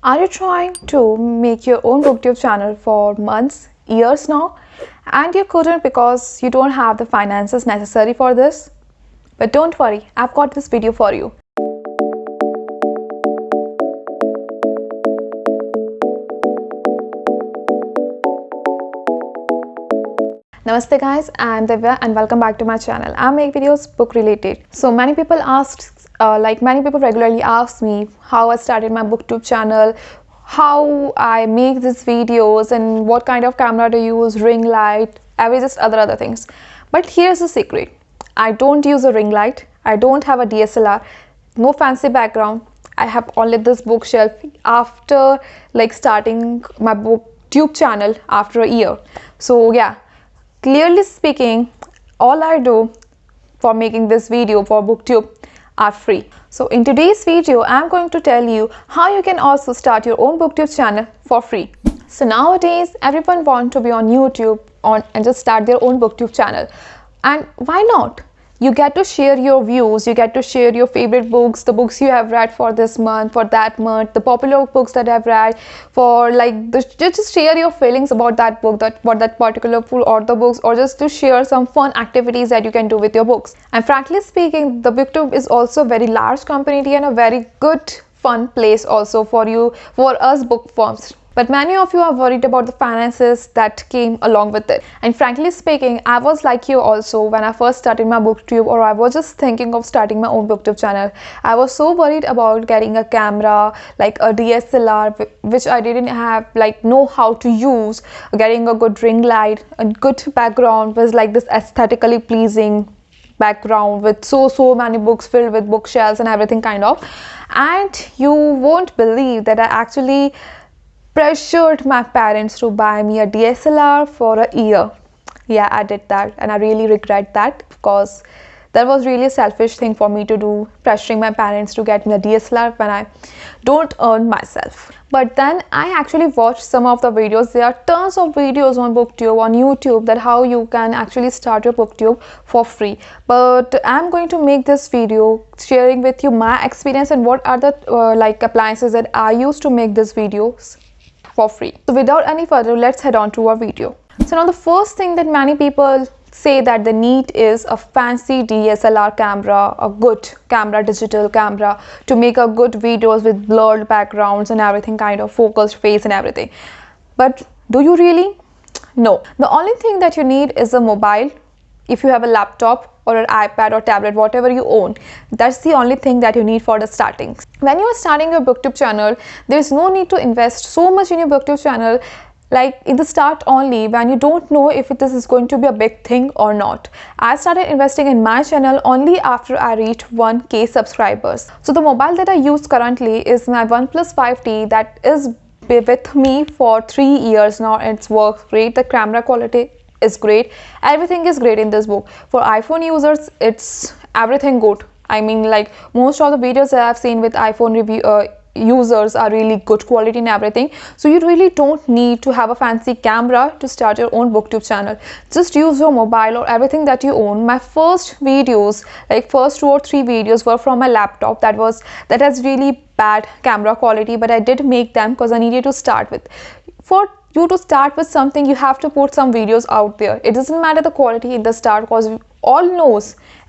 Are you trying to make your own booktube channel for months, years now, and you couldn't because you don't have the finances necessary for this? But don't worry, I've got this video for you. Namaste guys, I'm Divya and welcome back to my channel. I make videos book related. So many people many people regularly ask me how I started my booktube channel, how I make these videos and what kind of camera to use, ring light, just other things. But here's the secret. I don't use a ring light. I don't have a DSLR, no fancy background. I have only this bookshelf after starting my booktube channel after a year. So yeah. Clearly speaking, all I do for making this video for booktube are free. So in today's video, I'm going to tell you how you can also start your own booktube channel for free. So nowadays, everyone wants to be on YouTube and just start their own booktube channel. And why not? You get to share your views, you get to share your favorite books, the books you have read for this month, for that month, the popular books that I've read, just share your feelings about that book, what that particular book or the books, or just to share some fun activities that you can do with your books. And frankly speaking, the booktube is also a very large community and a very good fun place also for us bookworms. But many of you are worried about the finances that came along with it. And frankly speaking, I was like you also when I first started my booktube, or I was just thinking of starting my own booktube channel. I was so worried about getting a camera, like a DSLR, which I didn't have know how to use, getting a good ring light, a good background was like this aesthetically pleasing background with so many books filled with bookshelves and everything kind of. And you won't believe that I actually pressured my parents to buy me a DSLR for a year. Yeah, I did that and I really regret that because that was really a selfish thing for me to do, pressuring my parents to get me a DSLR when I don't earn myself. But then I actually watched some of the videos. There are tons of videos on booktube, on YouTube, that how you can actually start your booktube for free. But I'm going to make this video sharing with you my experience and what are the appliances that I use to make these videos for free. So without any further, let's head on to our video. So now the first thing that many people say that they need is a fancy DSLR camera, a good camera, digital camera to make a good videos with blurred backgrounds and everything, kind of focused face and everything. But do you really? No. The only thing that you need is a mobile. If you have a laptop or an iPad or tablet, whatever you own, that's the only thing that you need for the starting. When you are starting your booktube channel, there's no need to invest so much in your booktube channel like in the start only, when you don't know if this is going to be a big thing or not. I started investing in my channel only after I reached 1K subscribers. So the mobile that I use currently is my OnePlus 5T that is with me for 3 years now. It works great. The camera quality is great. Everything is great in this book. For iPhone users, it's everything good. I mean, most of the videos that I've seen with iPhone review users are really good quality and everything. So you really don't need to have a fancy camera to start your own booktube channel. Just use your mobile or everything that you own. My first videos, first 2 or 3 videos were from my laptop that has really bad camera quality, but I did make them because I needed to start with. For you to start with something, you have to put some videos out there. It doesn't matter the quality in the start, because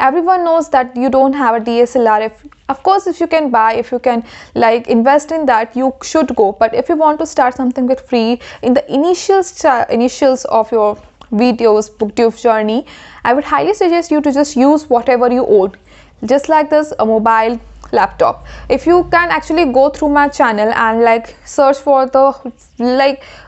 everyone knows that you don't have a DSLR. Of course, if you can buy, if you can invest in that, you should go. But if you want to start something with free in the initials of your videos booktube journey, I would highly suggest you to just use whatever you own, just like this, a mobile, laptop. If you can actually go through my channel and search for the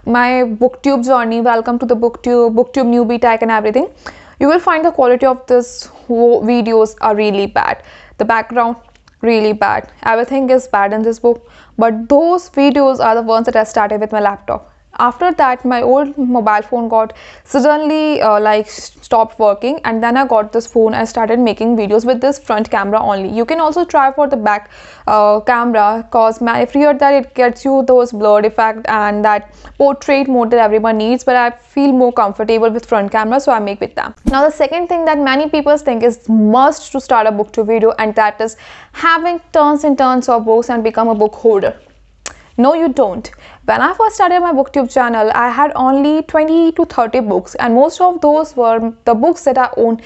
my booktube journey, welcome to the booktube newbie tag and everything, you will find the quality of this videos are really bad, the background really bad, everything is bad in this book. But those videos are the ones that I started with my laptop. After that, my old mobile phone got suddenly stopped working, and then I got this phone. I started making videos with this front camera only. You can also try for the back camera, because I fear that it gets you those blurred effect and that portrait mode that everyone needs, but I feel more comfortable with front camera, so I make with them. Now the second thing that many people think is must to start a booktube video, and that is having tons and tons of books and become a book hoarder. No, you don't. When I first started my booktube channel, I had only 20 to 30 books, and most of those were the books that I owned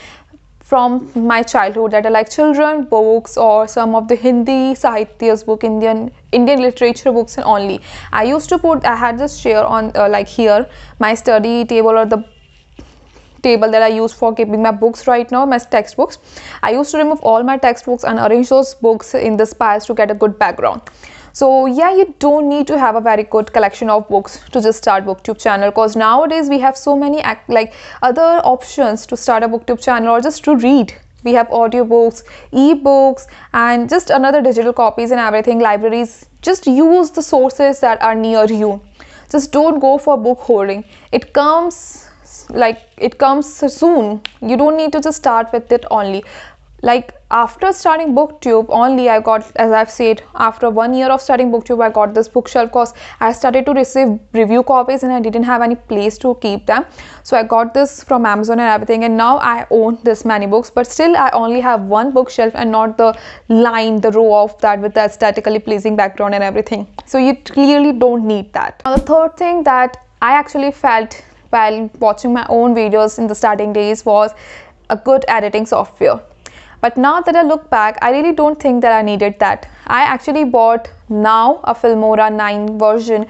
from my childhood, that are like children books or some of the Hindi Sahityas book, Indian literature books, and only. I had this chair on like here, my study table, or the table that I use for keeping my books right now, my textbooks. I used to remove all my textbooks and arrange those books in this piles to get a good background. So yeah, you don't need to have a very good collection of books to just start booktube channel, because nowadays we have so many like other options to start a booktube channel or just to read. We have audiobooks, ebooks, and just another digital copies and everything, libraries. Just use the sources that are near you. Just don't go for book hoarding. It comes soon. You don't need to just start with it only. Like after starting booktube only, I got, as I've said, after 1 year of starting booktube, I got this bookshelf because I started to receive review copies and I didn't have any place to keep them. So I got this from Amazon and everything, and now I own this many books, but still I only have one bookshelf and not the row of that with the aesthetically pleasing background and everything. So you clearly don't need that. Now the third thing that I actually felt while watching my own videos in the starting days was a good editing software. But now that I look back, I really don't think that I needed that. I actually bought now a Filmora 9 version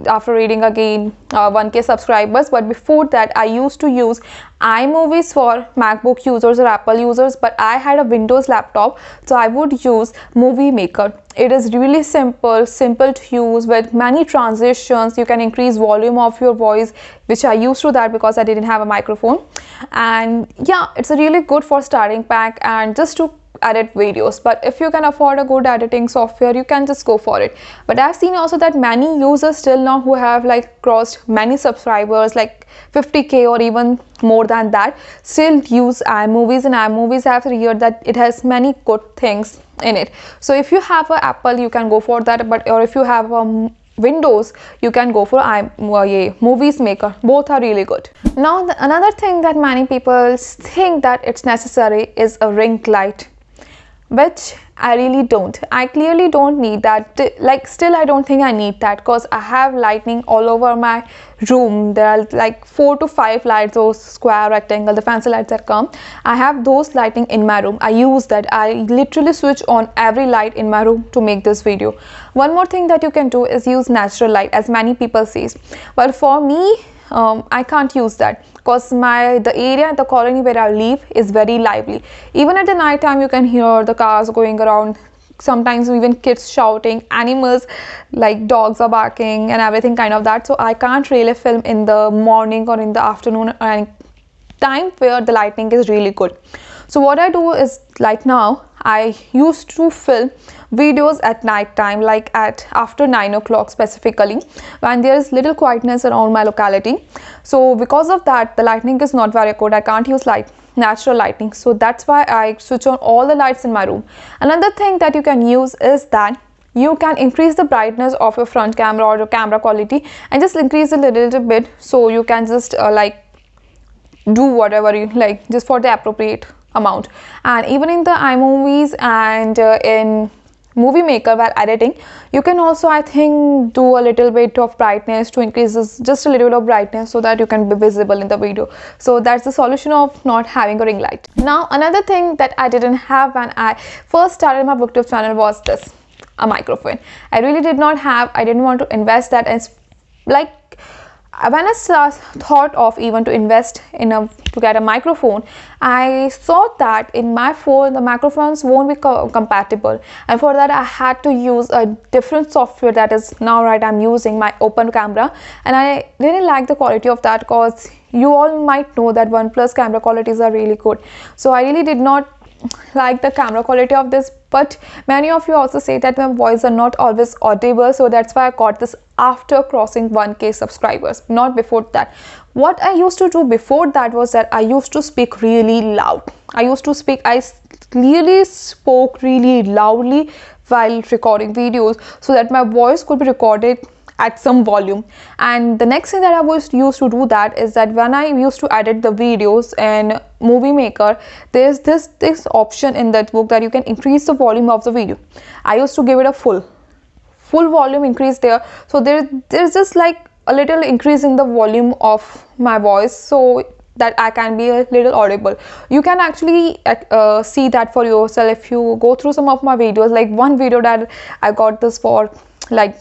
after reading again 1K subscribers, but before that I used to use iMovies for MacBook users or Apple users, but I had a Windows laptop, so I would use Movie Maker. It is really simple to use with many transitions. You can increase volume of your voice, which I used to that because I didn't have a microphone. And yeah, it's a really good for starting back and just to edit videos. But if you can afford a good editing software, you can just go for it. But I've seen also that many users still now who have like crossed many subscribers, like 50k or even more than that, still use iMovies, and iMovies have heard that it has many good things in it. So if you have an Apple, you can go for that, or if you have Windows, you can go for Movies Maker. Both are really good. Now another thing that many people think that it's necessary is a ring light, which I really don't. I clearly don't need that. Like still I don't think I need that, because I have lighting all over my room. There are like 4 to 5 lights, those square, rectangle, the fancy lights that come. I have those lighting in my room. I use that. I literally switch on every light in my room to make this video. One more thing that you can do is use natural light, as many people say. But for me, I can't use that, because the area, the colony where I live is very lively. Even at the night time, you can hear the cars going around, sometimes even kids shouting, animals like dogs are barking and everything kind of that. So I can't really film in the morning or in the afternoon or any time where the lighting is really good. So what I do is, like now, I used to film videos at night time, like at after 9 o'clock specifically, when there is little quietness around my locality. So because of that, the lighting is not very good. I can't use natural lighting, so that's why I switch on all the lights in my room. Another thing that you can use is that you can increase the brightness of your front camera or your camera quality, and just increase it a little bit, so you can just like do whatever you like, just for the appropriate amount. And even in the iMovies and in Movie Maker, while editing, you can also, I think, do a little bit of brightness to increase this, just a little bit of brightness, so that you can be visible in the video. So that's the solution of not having a ring light. Now another thing that I didn't have when I first started my booktube channel was this, a microphone. I really did not have. I didn't want to invest that, and like when I thought of even to invest in to get a microphone, I thought that in my phone the microphones won't be compatible, and for that I had to use a different software that is now I'm using, my Open Camera. And I didn't like the quality of that, because you all might know that OnePlus camera qualities are really good. So I really did not like the camera quality of this. But many of you also say that my voice are not always audible, so that's why I got this after crossing 1K subscribers, not before that. What I used to do before that was that I used to speak really loud. I clearly spoke really loudly while recording videos, so that my voice could be recorded at some volume. And the next thing that I used to do that is that when I used to edit the videos in Movie Maker, there's this option in that book that you can increase the volume of the video. I used to give it a full full volume increase there, so there's just like a little increase in the volume of my voice so that I can be a little audible. You can actually see that for yourself if you go through some of my videos. Like one video that I got this for like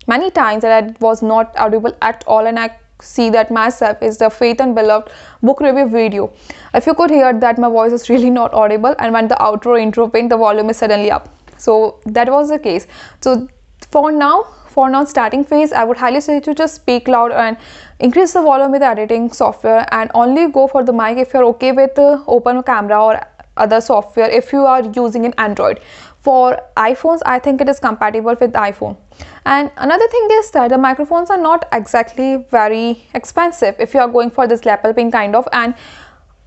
many times that I was not audible at all, and I see that myself is the Faith and Beloved book review video. If you could hear that my voice is really not audible, and when the outro intro ping, the volume is suddenly up. So that was the case. So for now starting phase, I would highly say to just speak loud and increase the volume with the editing software, and only go for the mic if you're okay with open camera or other software if you are using an Android. For iPhones, I think it is compatible with iPhone. And another thing is that the microphones are not exactly very expensive if you are going for this lapel pin kind of, and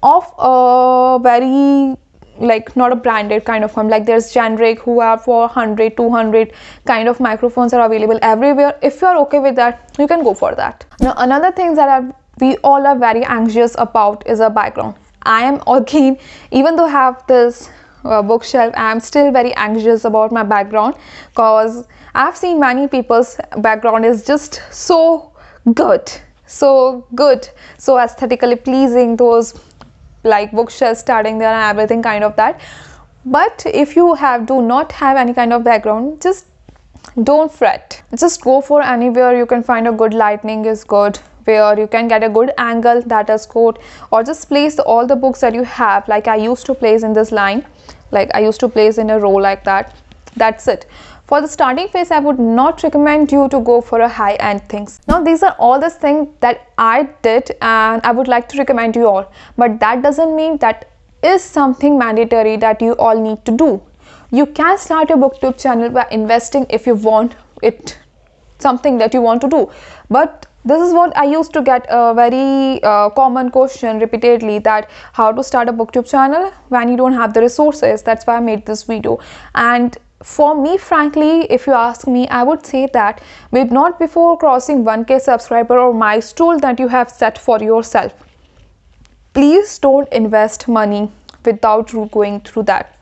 of a very like not a branded kind of one. Like there's generic who are for 100 200 kind of microphones are available everywhere. If you are okay with that, you can go for that. Now another thing that we all are very anxious about is a background. I am again, even though I have this bookshelf, I am still very anxious about my background, because I've seen many people's background is just so good, so aesthetically pleasing, those like bookshelves starting there and everything kind of that. But if you do not have any kind of background, just don't fret, just go for anywhere you can find a good lighting is good, where you can get a good angle, that is good, or just place all the books that you have. Like I used to place in this line, like I used to place in a row like that. That's it. For the starting phase, I would not recommend you to go for a high-end things. Now these are all the things that I did and I would like to recommend you all, but that doesn't mean that is something mandatory that you all need to do. You can start a booktube channel by investing if you want it, something that you want to do. But this is what I used to get a very common question repeatedly, that how to start a booktube channel when you don't have the resources. That's why I made this video. And for me, frankly, if you ask me, I would say that not before crossing 1k subscriber or milestone that you have set for yourself, please don't invest money without going through that.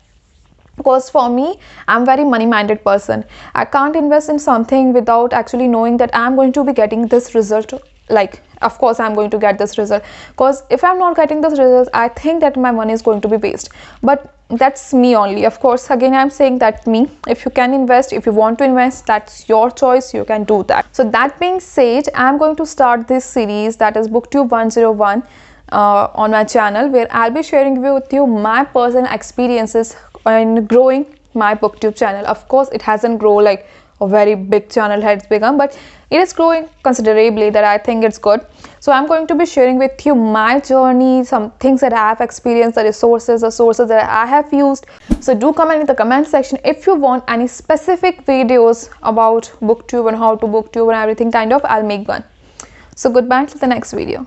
Because for me, I'm very money minded person. I can't invest in something without actually knowing that I'm going to be getting this result. Like of course I'm going to get this result, because if I'm not getting this results, I think that my money is going to be waste. But that's me only. Of course, again I'm saying that me, if you can invest, if you want to invest, that's your choice, you can do that. So that being said, I'm going to start this series, that is booktube 101, on my channel, where I'll be sharing with you my personal experiences in growing my booktube channel. Of course it hasn't grown like a very big channel has become, but it is growing considerably, that I think it's good. So I'm going to be sharing with you my journey, some things that I have experienced, the sources that I have used. So do comment in the comment section if you want any specific videos about booktube and how to booktube and everything kind of. I'll make one. So goodbye till the next video.